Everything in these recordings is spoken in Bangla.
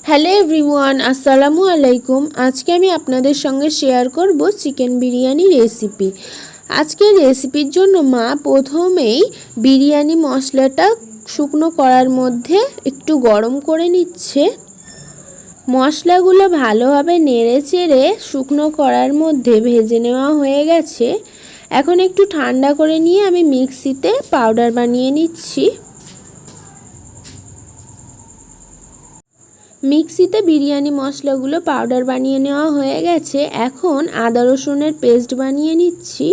হ্যালো এভরিওয়ান, আসসালামু আলাইকুম। আজকে আমি আপনাদের সঙ্গে শেয়ার করব চিকেন বিরিয়ানি রেসিপি। আজকের রেসিপির জন্য মা প্রথমেই বিরিয়ানি মশলাটা শুকনো করার মধ্যে একটু গরম করে নিচ্ছে। মশলাগুলো ভালোভাবে নেড়ে চেড়ে শুকনো করার মধ্যে ভেজে নেওয়া হয়ে গেছে। এখন একটু ঠান্ডা করে নিয়ে আমি মিক্সিতে পাউডার বানিয়ে নিচ্ছি। মিক্সিতে বিরিয়ানি মশলাগুলো পাউডার বানিয়ে নেওয়া হয়ে গেছে। এখন আদা রসুনের পেস্ট বানিয়ে নিচ্ছি।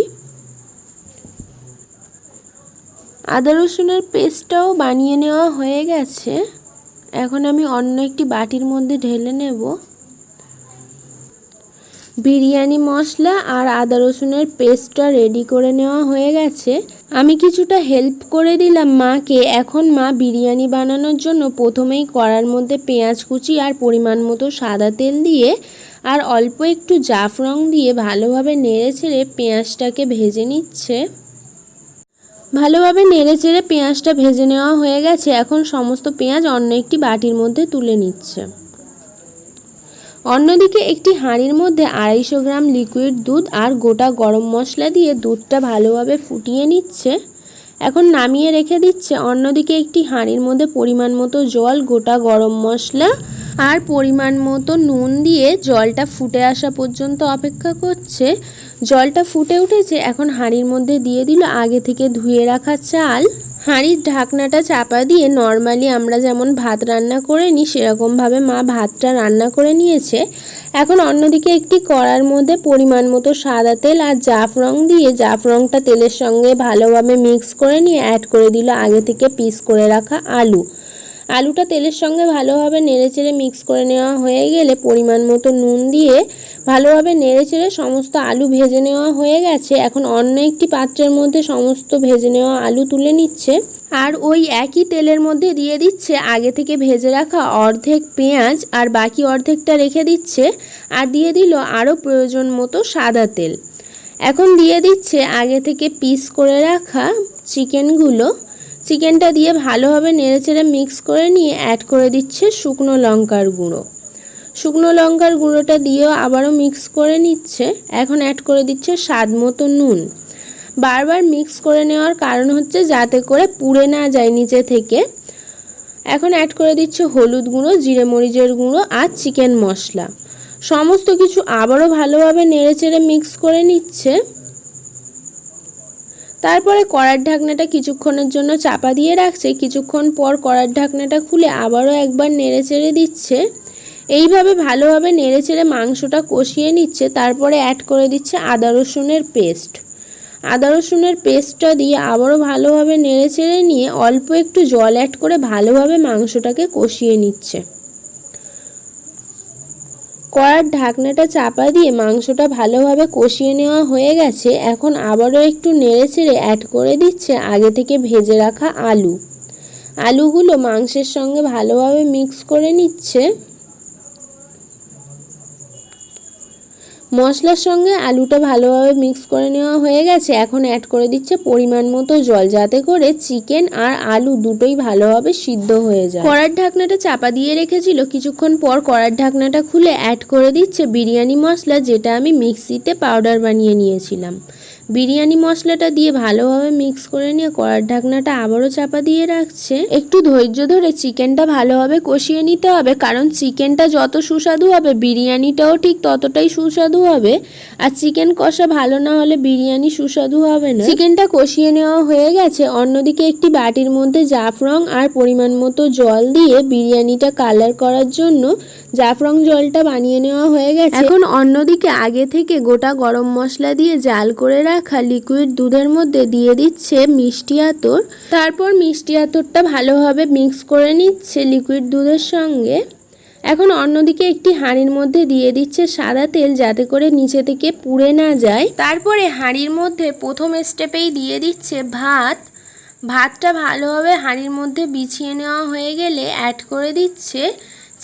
আদা রসুনের পেস্টটাও বানিয়ে নেওয়া হয়ে গেছে। এখন আমি অন্য একটি বাটির মধ্যে ঢেলে নেব। বিরিয়ানি মশলা আর আদা রসুনের পেস্টটা রেডি করে নেওয়া হয়ে গেছে। আমি কিছুটা হেল্প করে দিলাম মাকে। এখন মা বিরিয়ানি বানানোর জন্য প্রথমেই কড়ার মধ্যে পেঁয়াজ কুচি আর পরিমাণ মতো সাদা তেল দিয়ে আর অল্প একটু জাফরং দিয়ে ভালোভাবে নেড়েচেড়ে পেঁয়াজটাকে ভেজে নিচ্ছে। ভালোভাবে নেড়েচেড়ে পেঁয়াজটা ভেজে নেওয়া হয়ে গেছে। এখন সমস্ত পেঁয়াজ অন্য একটি বাটির মধ্যে তুলে নিচ্ছে। অন্যদিকে একটি হাঁড়ির মধ্যে 250 গ্রাম লিকুইড দুধ আর গোটা গরম মশলা দিয়ে দুধটা ভালোভাবে ফুটিয়ে নিচ্ছে। এখন নামিয়ে রেখে দিচ্ছে। অন্যদিকে একটি হাঁড়ির মধ্যে পরিমাণ মতো জল, গোটা গরম মশলা আর পরিমাণ মতো নুন দিয়ে জলটা ফুটে আসা পর্যন্ত অপেক্ষা করছে। জলটা ফুটে উঠেছে। এখন হাঁড়ির মধ্যে দিয়ে দিল আগে থেকে ধুয়ে রাখা চাল। হাঁড়ির ঢাকনাটা চাপা দিয়ে নর্মালি আমরা যেমন ভাত রান্না করে নিই সেরকমভাবে মা ভাতটা রান্না করে নিয়েছে। এখন অন্যদিকে একটি কড়ার মধ্যে পরিমাণ মতো সাদা তেল আর জাফরং দিয়ে জাফরংটা তেলের সঙ্গে ভালোভাবে মিক্স করে নিয়ে অ্যাড করে দিল আগে থেকে পিস করে রাখা আলু। আলুটা তেলের সঙ্গে ভালোভাবে নেড়েচেড়ে মিক্স করে নেওয়া হয়ে গেলে পরিমাণ মতো নুন দিয়ে ভালোভাবে নেড়েচেড়ে সমস্ত আলু ভেজে নেওয়া হয়ে গেছে। এখন অন্য একটি পাত্রের মধ্যে সমস্ত ভেজে নেওয়া আলু তুলে নিচ্ছে আর ওই একই তেলের মধ্যে দিয়ে দিচ্ছে আগে থেকে ভেজে রাখা অর্ধেক পেঁয়াজ আর বাকি অর্ধেকটা রেখে দিচ্ছে আর দিয়ে দিল আরও প্রয়োজন মতো সাদা তেল। এখন দিয়ে দিচ্ছে আগে থেকে পিস করে রাখা চিকেনগুলো। চিকেনটা দিয়ে ভালোভাবে নেড়েচেড়ে মিক্স করে নিয়ে অ্যাড করে দিচ্ছে শুকনো লঙ্কার গুঁড়ো। শুকনো লঙ্কার গুঁড়োটা দিয়েও আবারও মিক্স করে নিচ্ছে। এখন অ্যাড করে দিচ্ছে স্বাদ মতো নুন। বারবার মিক্স করে নেওয়ার কারণ হচ্ছে যাতে করে পুড়ে না যায় নিচে থেকে। এখন অ্যাড করে দিচ্ছে হলুদ গুঁড়ো, জিরে মরিচের গুঁড়ো আর চিকেন মশলা। সমস্ত কিছু আবারও ভালোভাবে নেড়েচেড়ে মিক্স করে নিচ্ছে। তারপরে কড়ার ঢাকনাটা কিছুক্ষণের জন্য চাপা দিয়ে রাখছে। কিছুক্ষণ পর কড়ার ঢাকনাটা খুলে আবারও একবার নেড়েচেড়ে দিচ্ছে। এইভাবে ভালোভাবে নেড়েচেড়ে মাংসটা কষিয়ে নিচ্ছে। তারপরে অ্যাড করে দিচ্ছে আদা রসুনের পেস্ট। আদা রসুনের পেস্টটা দিয়ে আবারও ভালোভাবে নেড়েচেড়ে নিয়ে অল্প একটু জল অ্যাড করে ভালোভাবে মাংসটাকে কষিয়ে নিচ্ছে। কড়ার ঢাকনাটা চাপা দিয়ে মাংসটা ভালোভাবে কষিয়ে নেওয়া হয়ে গেছে। এখন আবারও একটু নেড়েচেড়ে অ্যাড করে দিচ্ছে আগে থেকে ভেজে রাখা আলু। আলুগুলো মাংসের সঙ্গে ভালোভাবে মিক্স করে নিচ্ছে। মশলার সঙ্গে আলুটা ভালোভাবে মিক্স করে নেওয়া হয়ে গেছে। এখন অ্যাড করে দিচ্ছে পরিমাণ মতো জল যাতে করে চিকেন আর আলু দুটোই ভালোভাবে সিদ্ধ হয়ে যায়। কড়ার ঢাকনাটা চাপা দিয়ে রেখেছিল। কিছুক্ষণ পর কড়ার ঢাকনাটা খুলে অ্যাড করে দিচ্ছে বিরিয়ানি মশলা, যেটা আমি মিক্সিতে পাউডার বানিয়ে নিয়েছিলাম। বিরিয়ানি মশলাটা দিয়ে ভালোভাবে মিক্স করে নিয়ে কড়ার ঢাকনাটা আবারও চাপা দিয়ে রাখছে। একটু ধৈর্য ধরে চিকেনটা ভালোভাবে কষিয়ে নিতে হবে, কারণ চিকেনটা যত সুস্বাদু হবে বিরিয়ানিটাও ঠিক ততটাই সুস্বাদু হবে। আর চিকেন কষা ভালো না হলে বিরিয়ানি সুস্বাদু হবে না। চিকেনটা কষিয়ে নেওয়া হয়ে গেছে। অন্যদিকে একটি বাটির মধ্যে জাফরং আর পরিমাণ মতো জল দিয়ে বিরিয়ানিটা কালার করার জন্য জাফরং জলটা বানিয়ে নেওয়া হয়ে গেছে। এখন অন্যদিকে আগে থেকে গোটা গরম মশলা দিয়ে জাল করে রাখা লিকুইড দুধের মধ্যে দিয়ে দিচ্ছে মিষ্টি আতর। তারপর মিষ্টি আতরটা ভালোভাবে মিক্স করে নিচ্ছে লিকুইড দুধের সঙ্গে। এখন অন্যদিকে একটি হাঁড়ির মধ্যে দিয়ে দিচ্ছে সাদা তেল যাতে করে নিচে থেকে পুড়ে না যায়। তারপরে হাঁড়ির মধ্যে প্রথম স্টেপেই দিয়ে দিচ্ছে ভাত। ভাতটা ভালোভাবে হাঁড়ির মধ্যে বিছিয়ে নেওয়া হয়ে গেলে অ্যাড করে দিচ্ছে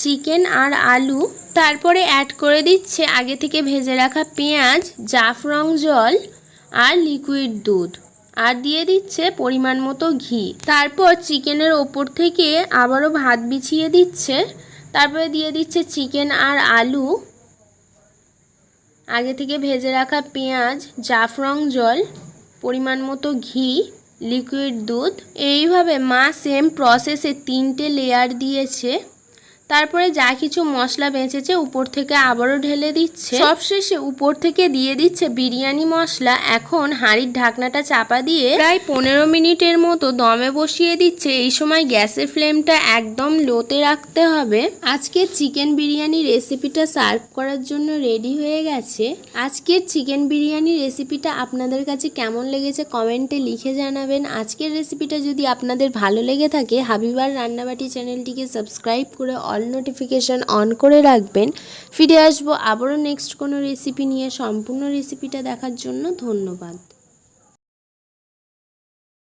চিকেন আর আলু। তারপরে অ্যাড করে দিচ্ছে আগে থেকে ভেজে রাখা পেঁয়াজ, জাফরং জল আর লিকুইড দুধ আর দিয়ে দিচ্ছে পরিমাণ মতো ঘি। তারপর চিকেনের ওপর থেকে আবারও ভাত বিছিয়ে দিচ্ছে। তারপরে দিয়ে দিচ্ছে চিকেন আর আলু, আগে থেকে ভেজে রাখা পেঁয়াজ, জাফরং জল, পরিমাণ মতো ঘি, লিকুইড দুধ। এইভাবে মা সেম প্রসেসে 3টে লেয়ার দিয়েছে। তারপরে যা কিছু মশলা বেঁচেছে উপর থেকে আবারও ঢেলে দিচ্ছে। সবশেষে উপর থেকে দিয়ে দিচ্ছে বিরিয়ানি মশলা। এখন হাঁড়ির ঢাকনাটা চাপা দিয়ে প্রায় 15 মিনিটের মতো দমে বসিয়ে দিচ্ছে। এই সময় গ্যাসের ফ্লেমটা একদম লোতে রাখতে হবে। আজকের চিকেন বিরিয়ানি রেসিপিটা সার্ভ করার জন্য রেডি হয়ে গেছে। আজকের চিকেন বিরিয়ানি রেসিপিটা আপনাদের কাছে কেমন লেগেছে কমেন্টে লিখে জানাবেন। আজকের রেসিপিটা যদি আপনাদের ভালো লেগে থাকে হাবিবার রান্নাবাটি চ্যানেলটিকে সাবস্ক্রাইব করে অল নোটিফিকেশন অন করে রাখবেন। ফিরে আসবো আবারও নেক্সট কোনো রেসিপি নিয়ে। সম্পূর্ণ রেসিপিটা দেখার জন্য ধন্যবাদ।